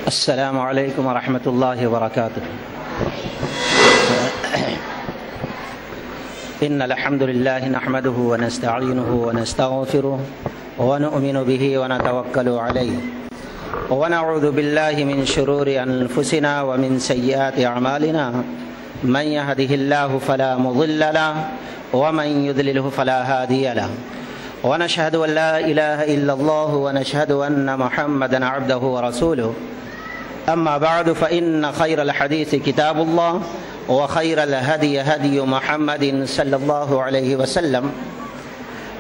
السلام علیکم ورحمۃ اللہ وبرکاتہ۔ ان الحمد للہ نحمده ونستعینه ونستغفره ونؤمن به ونتوکل علیہ ونعوذ باللہ من شرور انفسنا ومن سیئات اعمالنا من يهده الله فلا مضل له ومن يضلل فلا هادي له ونشهد ان لا اله الا الله ونشهد ان محمدا عبده ورسوله اما بعد فان خير الحديث كتاب الله وخير الهدي هدي محمد صلى الله عليه وسلم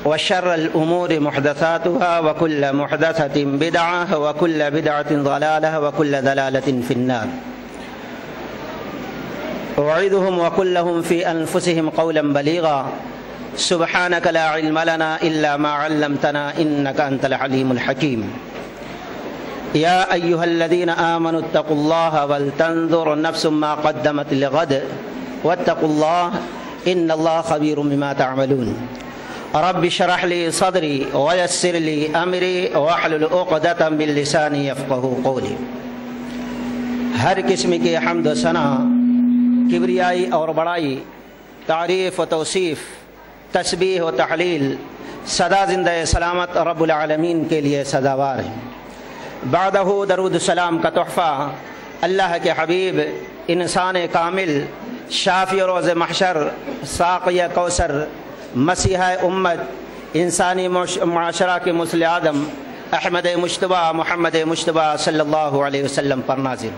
وشر الامور محدثاتها وكل محدثة بدعة وكل بدعة ضلالة وكل ضلالة في النار۔ أعيذهم وقل لهم في أنفسهم قولا بليغا سبحانك لا علم لنا إلا ما علمتنا إنك أنت العليم الحكيم۔ يا أيها الذين آمنوا اتقوا الله ولتنظر نفس ما قدمت لغد واتقوا الله إن الله خبير بما تعملون۔ رب اشرح لي صدري ويسر لي أمري واحلل عقدة من لساني يفقهوا قولي۔ ہر قسم کی حمد و ثنا، کبریائی اور بڑائی، تعریف و توصیف، تسبیح و تحلیل سدا زندہ سلامت رب العالمین کے لیے سزاوار ہیں۔ بعدہ درود السلام کا تحفہ اللہ کے حبیب انسان کامل، شافی روز محشر، ساقی کوثر، مسیحا امت، انسانی معاشرہ کے مثل آدم احمد مجتبیٰ محمد مجتبیٰ صلی اللہ علیہ وسلم پر نازل۔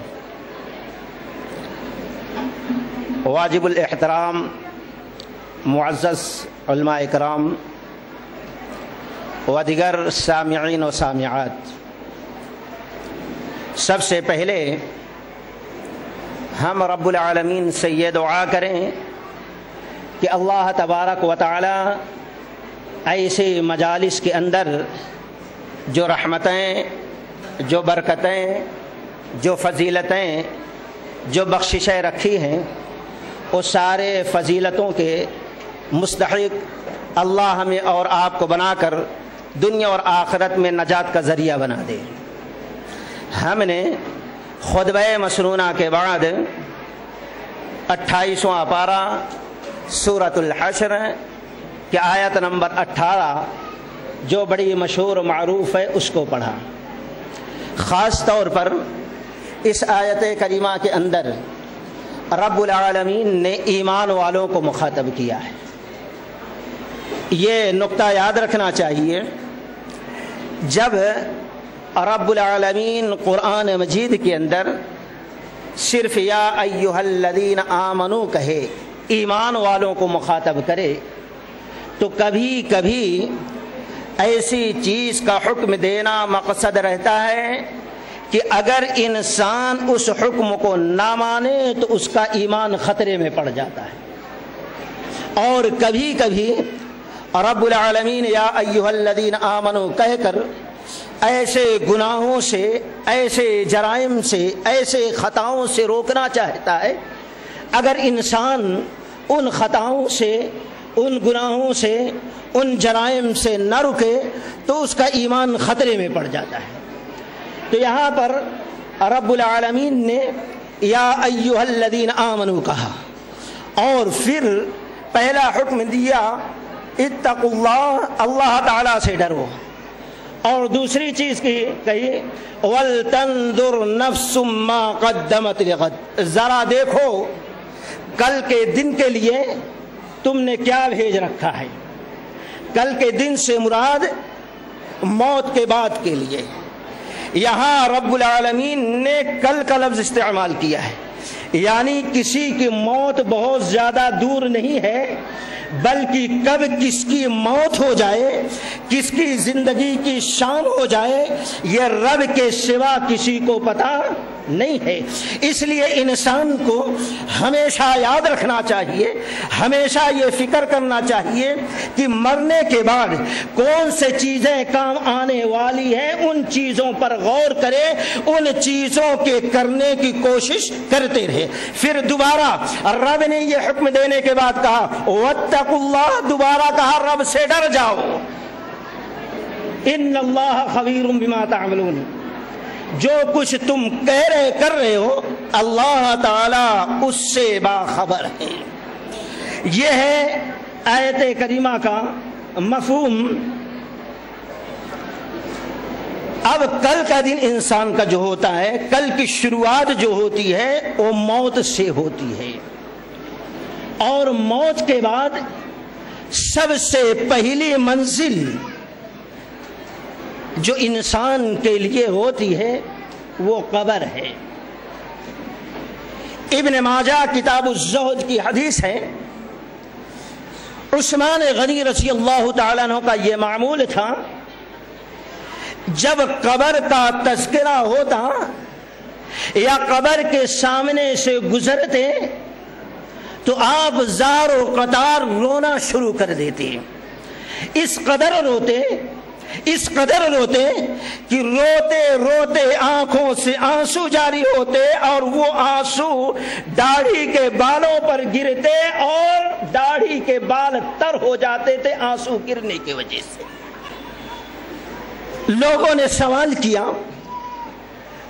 واجب الاحترام معزز علماء اکرام و دیگر سامعین و سامعات، سب سے پہلے ہم رب العالمین سے یہ دعا کریں کہ اللہ تبارک و تعالی ایسے مجالس کے اندر جو رحمتیں، جو برکتیں، جو فضیلتیں، جو بخششیں رکھی ہیں، وہ سارے فضیلتوں کے مستحق اللہ ہمیں اور آپ کو بنا کر دنیا اور آخرت میں نجات کا ذریعہ بنا دے۔ ہم نے خطبہ مسنونہ کے بعد 28واں پارہ سورۃ الحشر کی آیت نمبر 18 جو بڑی مشہور و معروف ہے اس کو پڑھا۔ خاص طور پر اس آیت کریمہ کے اندر رب العالمین نے ایمان والوں کو مخاطب کیا ہے۔ یہ نقطہ یاد رکھنا چاہیے، جب رب العالمین قرآن مجید کے اندر صرف یا ایھا الذین آمنو کہے، ایمان والوں کو مخاطب کرے، تو کبھی کبھی ایسی چیز کا حکم دینا مقصد رہتا ہے کہ اگر انسان اس حکم کو نہ مانے تو اس کا ایمان خطرے میں پڑ جاتا ہے۔ اور کبھی کبھی رب العالمین یا ایھا الذین آمنو کہہ کر ایسے گناہوں سے، ایسے جرائم سے، ایسے خطاؤں سے روکنا چاہتا ہے۔ اگر انسان ان خطاؤں سے، ان گناہوں سے، ان جرائم سے نہ رکے تو اس کا ایمان خطرے میں پڑ جاتا ہے۔ تو یہاں پر رب العالمین نے یا ایھا الذین آمنو کہا، اور پھر پہلا حکم دیا اتقوا اللہ، اللہ تعالیٰ سے ڈرو، اور دوسری چیز کہی وَلْتَنْظُرْ نَفْسٌ مَّا قَدَّمَتْ لِغَدٍ، ذرا دیکھو کل کے دن کے لیے تم نے کیا بھیج رکھا ہے۔ کل کے دن سے مراد موت کے بعد کے لیے۔ یہاں رب العالمین نے کل کا لفظ استعمال کیا ہے، یعنی کسی کی موت بہت زیادہ دور نہیں ہے، بلکہ کب کس کی موت ہو جائے، کس کی زندگی کی شام ہو جائے، یہ رب کے سوا کسی کو پتہ نہیں ہے۔ اس لیے انسان کو ہمیشہ یاد رکھنا چاہیے، ہمیشہ یہ فکر کرنا چاہیے کہ مرنے کے بعد کون سے چیزیں کام آنے والی ہیں، ان چیزوں پر غور کرے، ان چیزوں کے کرنے کی کوشش کرتے رہے۔ پھر دوبارہ رب نے یہ حکم دینے کے بعد کہا واتقوا اللہ، دوبارہ کہا رب سے ڈر جاؤ، ان اللہ خبیر بما تعملون۔ جو کچھ تم کر رہے ہو اللہ تعالی اس سے باخبر ہے۔ یہ ہے آیت کریمہ کا مفہوم۔ اب کل کا دن انسان کا جو ہوتا ہے، کل کی شروعات جو ہوتی ہے وہ موت سے ہوتی ہے، اور موت کے بعد سب سے پہلی منزل جو انسان کے لیے ہوتی ہے وہ قبر ہے۔ ابن ماجہ کتاب الزہد کی حدیث ہے، عثمان غنی رضی اللہ تعالیٰ عنہ کا یہ معمول تھا، جب قبر کا تذکرہ ہوتا یا قبر کے سامنے سے گزرتے تو آپ زار و قطار رونا شروع کر دیتے، اس قدر روتے کہ روتے روتے آنکھوں سے آنسو جاری ہوتے، اور وہ آنسو داڑھی کے بالوں پر گرتے اور داڑھی کے بال تر ہو جاتے تھے آنسو گرنے کی وجہ سے۔ لوگوں نے سوال کیا،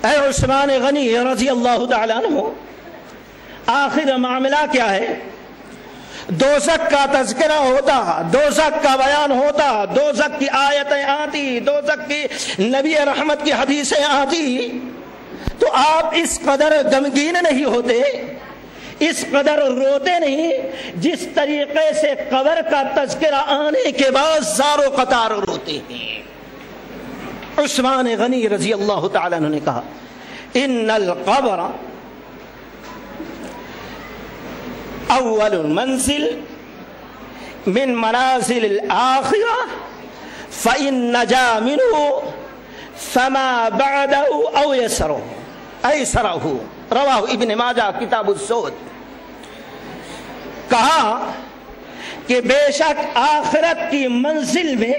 اے عثمان غنی رضی اللہ تعالیٰ عنہ، آخر معاملہ کیا ہے؟ دوزخ کا تذکرہ ہوتا، دوزخ کا بیان ہوتا، دوزخ کی آیتیں آتی، دوزخ کی نبی رحمت کی حدیثیں آتی، تو آپ اس قدر غمگین نہیں ہوتے، اس قدر روتے نہیں جس طریقے سے قبر کا تذکرہ آنے کے بعد زار و قطار روتے ہیں۔ عثمان غنی رضی اللہ تعالیٰ عنہ نے کہا، ان القبر اول منزل من منازل الآخرہ فإن نجا منه فما بعده او ایسرہ، رواہ ابن ماجہ کتاب الزہد۔ کہا کہ بے شک آخرت کی منزل میں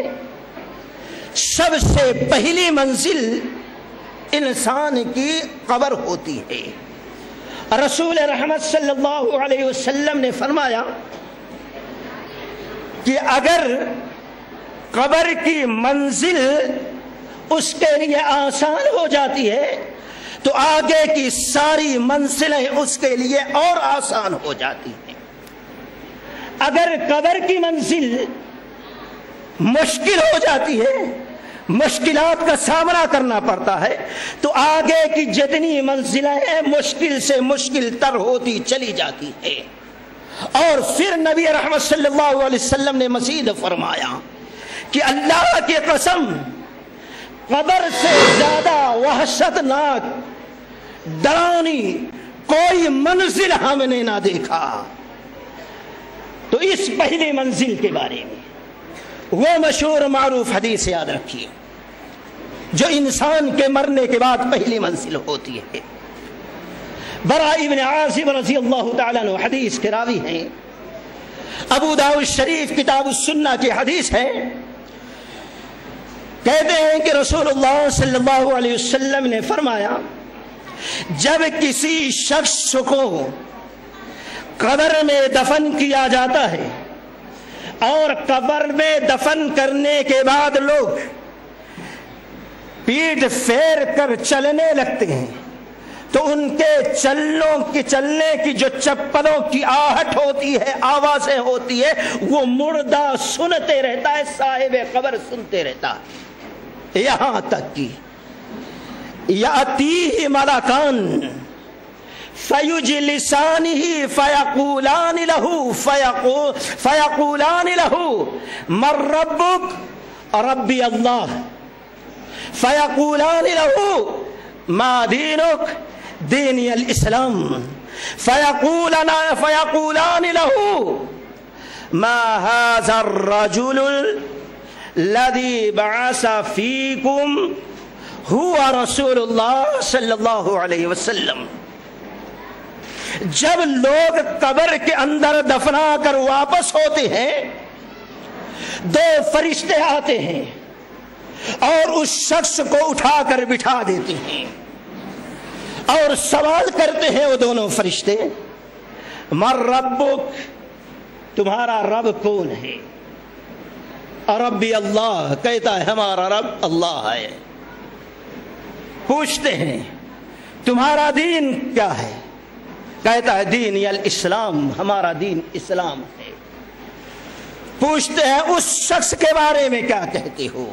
سب سے پہلی منزل انسان کی قبر ہوتی ہے۔ رسول رحمت صلی اللہ علیہ وسلم نے فرمایا کہ اگر قبر کی منزل اس کے لیے آسان ہو جاتی ہے تو آگے کی ساری منزلیں اس کے لیے اور آسان ہو جاتی ہیں۔ اگر قبر کی منزل مشکل ہو جاتی ہے، مشکلات کا سامنا کرنا پڑتا ہے، تو آگے کی جتنی منزلیں مشکل سے مشکل تر ہوتی چلی جاتی ہے۔ اور پھر نبی رحمت صلی اللہ علیہ وسلم نے مزید فرمایا کہ اللہ کی قسم، قبر سے زیادہ وحشتناک ڈراؤنی کوئی منزل ہم نے نہ دیکھا۔ تو اس پہلی منزل کے بارے میں وہ مشہور معروف حدیث یاد رکھیے جو انسان کے مرنے کے بعد پہلی منزل ہوتی ہے۔ برا ابن عازب رضی اللہ تعالیٰ عنہ حدیث کے راوی ہیں، ابو داؤد شریف کتاب السنہ کی حدیث ہے، کہتے ہیں کہ رسول اللہ صلی اللہ علیہ وسلم نے فرمایا، جب کسی شخص کو قبر میں دفن کیا جاتا ہے اور قبر میں دفن کرنے کے بعد لوگ پیٹھ پھیر کر چلنے لگتے ہیں تو ان کے چلنے کی جو چپلوں کی آہٹ ہوتی ہے، آوازیں ہوتی ہے، وہ مردہ سنتے رہتا ہے، صاحب قبر سنتے رہتا ہے، یہاں تک کہ یأتیہ ملکان فیجلسانہ فیقولان لہ من ربک ربی اللہ، فیقولان لہ ما دینک دینی الاسلام، فیقولان لہ ما ھذا الرجل الذی بعث فیکم ھو رسول اللہ صلی اللہ علیہ وسلم۔ جب لوگ قبر کے اندر دفنا کر واپس ہوتے ہیں، دو فرشتے آتے ہیں اور اس شخص کو اٹھا کر بٹھا دیتے ہیں اور سوال کرتے ہیں وہ دونوں فرشتے، من ربک، تمہارا رب کون ہے؟ ربی اللہ، کہتا ہے ہمارا رب اللہ ہے۔ پوچھتے ہیں تمہارا دین کیا ہے؟ کہتا ہے دین الاسلام، ہمارا دین اسلام ہے۔ پوچھتے ہیں اس شخص کے بارے میں کیا کہتے ہو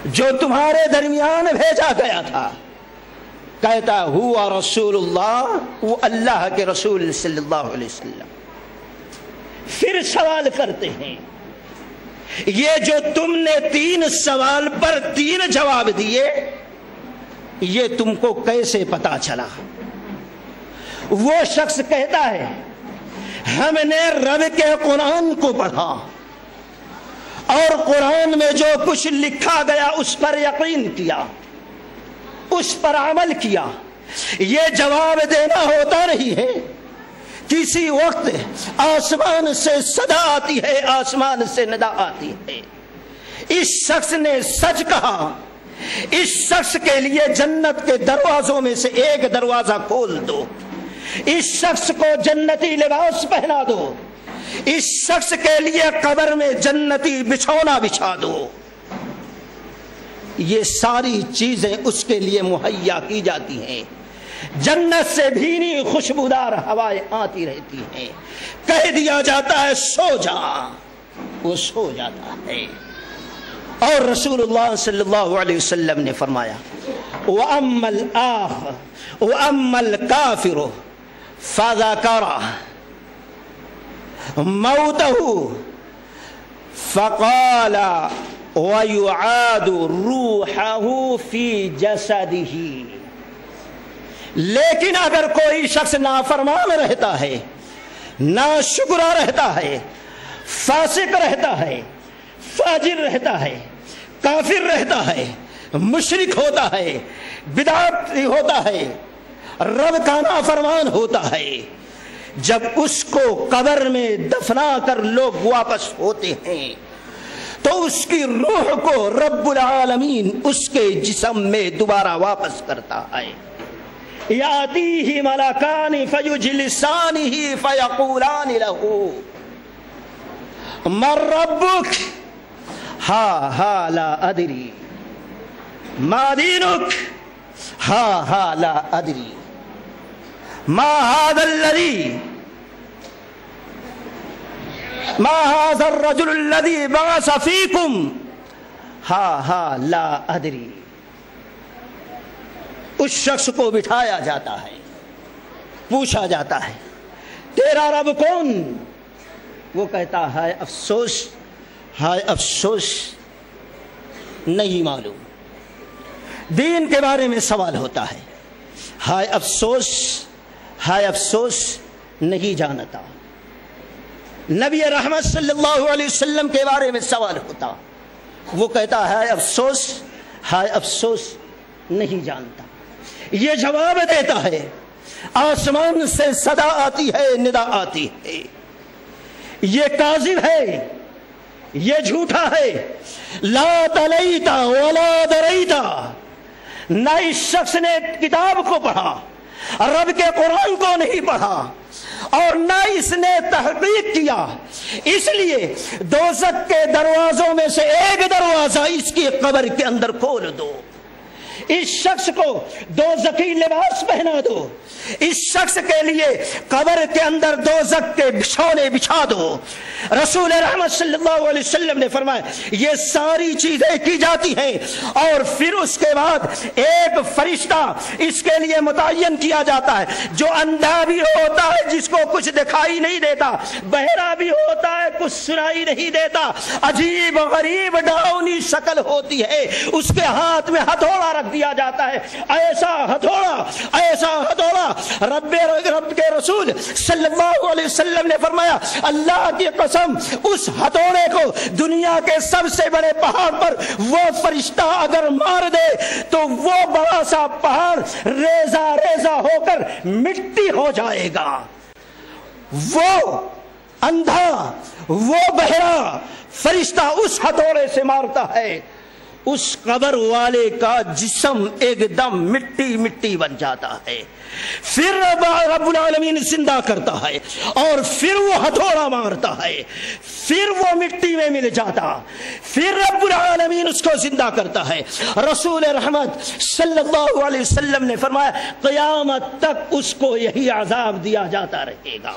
جو تمہارے درمیان بھیجا گیا تھا؟ کہتا ہے ہوا رسول اللہ، وہ اللہ کے رسول صلی اللہ علیہ وسلم۔ پھر سوال کرتے ہیں یہ جو تم نے 3 سوال پر 3 جواب دیے، یہ تم کو کیسے پتا چلا؟ وہ شخص کہتا ہے ہم نے رب کے قرآن کو پڑھا اور قرآن میں جو کچھ لکھا گیا اس پر یقین کیا، اس پر عمل کیا۔ یہ جواب دینا ہوتا نہیں ہے، کسی وقت آسمان سے صدا آتی ہے، آسمان سے ندا آتی ہے۔ اس شخص نے سچ کہا، اس شخص کے لیے جنت کے دروازوں میں سے ایک دروازہ کھول دو، اس شخص کو جنتی لباس پہنا دو، اس شخص کے لیے قبر میں جنتی بچھونا بچھا دو۔ یہ ساری چیزیں اس کے لیے مہیا کی جاتی ہیں، جنت سے بھینی خوشبودار ہوائیں آتی رہتی ہیں، کہہ دیا جاتا ہے سو جا، وہ سو جاتا ہے۔ اور رسول اللہ صلی اللہ علیہ وسلم نے فرمایا وَأَمَّا الْآخَرُ وَأَمَّا الْكَافِرُ فَذَكَرَ مَوْتَهُ فَقَالَ وَيُعَادُ رُوحَهُ فِي جَسَدِهِ۔ لیکن اگر کوئی شخص نافرمان رہتا ہے، ناشکرا رہتا ہے، فاسق رہتا ہے، فاجر رہتا ہے، کافر رہتا ہے، مشرک ہوتا ہے، بدعتی ہوتا ہے، رب کا نافرمان ہوتا ہے، جب اس کو قبر میں دفنا کر لوگ واپس ہوتے ہیں تو اس کی روح کو رب العالمین اس کے جسم میں دوبارہ واپس کرتا ہے۔ یاتیہ ملکان فیجلسانہ فیقولان لہ من ربک ہا ہا لا ادری ما دینک ہا ہا لا ادری ما هذا الذی ما هذا الرجل الذی بعث فیکم ہا ہا لا ادری۔ اس شخص کو بٹھایا جاتا ہے، پوچھا جاتا ہے تیرا رب کون؟ وہ کہتا ہے افسوس، ہائے افسوس، نہیں معلوم۔ دین کے بارے میں سوال ہوتا ہے، ہائے افسوس، ہائے افسوس، نہیں جانتا۔ نبی رحمت صلی اللہ علیہ وسلم کے بارے میں سوال ہوتا، وہ کہتا ہے افسوس، ہائے افسوس، نہیں جانتا۔ یہ جواب دیتا ہے آسمان سے صدا آتی ہے، ندا آتی ہے، یہ کاذب ہے، یہ جھوٹا ہے۔ لا تلیتا ولا دریتا، نہ اس شخص نے کتاب کو پڑھا، رب کے قرآن کو نہیں پڑھا، اور نہ اس نے تحقیق کیا، اس لیے دوزخ کے دروازوں میں سے ایک دروازہ اس کی قبر کے اندر کھول دو، اس شخص کو دوزخی لباس پہنا دو، اس شخص کے لیے قبر کے اندر دوزخ کے بچھونے بچھا دو۔ رسول رحمت صلی اللہ علیہ وسلم نے فرمایا یہ ساری چیزیں کی جاتی ہیں، اور پھر اس کے بعد ایک فرشتہ اس کے لیے متعین کیا جاتا ہے جو اندھا بھی ہوتا ہے، جس کو کچھ دکھائی نہیں دیتا، بہرا بھی ہوتا ہے، کچھ سنائی نہیں دیتا، عجیب غریب ڈراؤنی شکل ہوتی ہے، اس کے ہاتھ میں ہتھوڑا رکھ دیا جاتا ہے، ایسا ہتھوڑا، ایسا ہتھوڑا۔ رب کے رسول صلی اللہ علیہ وسلم نے فرمایا اللہ کی قسم، اس ہتھوڑے کو دنیا کے سب سے بڑے پہاڑ پر وہ فرشتہ اگر مار دے تو وہ بڑا سا پہاڑ ریزہ ریزہ ہو کر مٹی ہو جائے گا۔ وہ اندھا، وہ بہرا فرشتہ اس ہتھوڑے سے مارتا ہے، اس قبر والے کا جسم ایک دم مٹی مٹی بن جاتا ہے، پھر رب العالمین زندہ کرتا ہے اور پھر وہ ہتھوڑا مارتا ہے، پھر وہ مٹی میں مل جاتا، پھر رب العالمین اس کو زندہ کرتا ہے۔ رسول رحمت صلی اللہ علیہ وسلم نے فرمایا قیامت تک اس کو یہی عذاب دیا جاتا رہے گا۔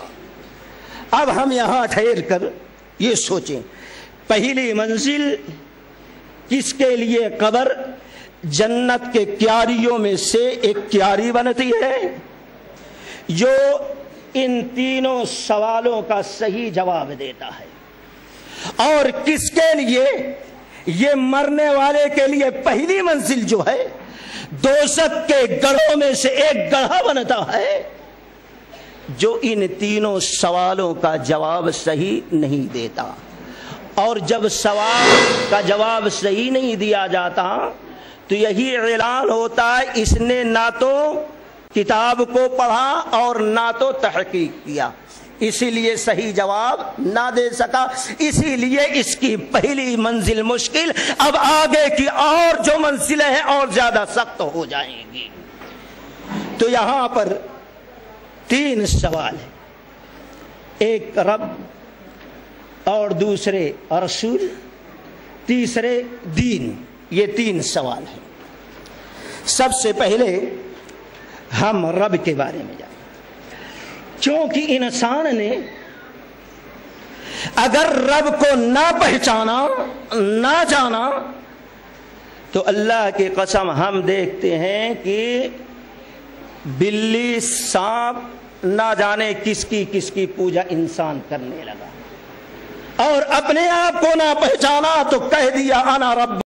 اب ہم یہاں ٹھہر کر یہ سوچیں، پہلی منزل کس کے لیے قبر جنت کے کیاریوں میں سے ایک کیاری بنتی ہے جو ان تینوں سوالوں کا صحیح جواب دیتا ہے، اور کس کے لیے یہ مرنے والے کے لیے پہلی منزل جو ہے دوزخ کے گڑھوں میں سے ایک گڑھا بنتا ہے جو ان تینوں سوالوں کا جواب صحیح نہیں دیتا۔ اور جب سوال کا جواب صحیح نہیں دیا جاتا تو یہی اعلان ہوتا ہے اس نے نہ تو کتاب کو پڑھا اور نہ تو تحقیق کیا، اسی لیے صحیح جواب نہ دے سکا، اسی لیے اس کی پہلی منزل مشکل، اب آگے کی اور جو منزلیں ہیں اور زیادہ سخت ہو جائیں گی۔ تو یہاں پر تین سوال ہیں، ایک رب اور دوسرے رسول، تیسرے دین، یہ تین سوال ہیں۔ سب سے پہلے ہم رب کے بارے میں جانیں، کیونکہ انسان نے اگر رب کو نہ پہچانا نہ جانا تو اللہ کی قسم ہم دیکھتے ہیں کہ بلی سانپ نہ جانے کس کی پوجا انسان کرنے لگا، اور اپنے آپ کو نہ پہچانا تو کہہ دیا انا رب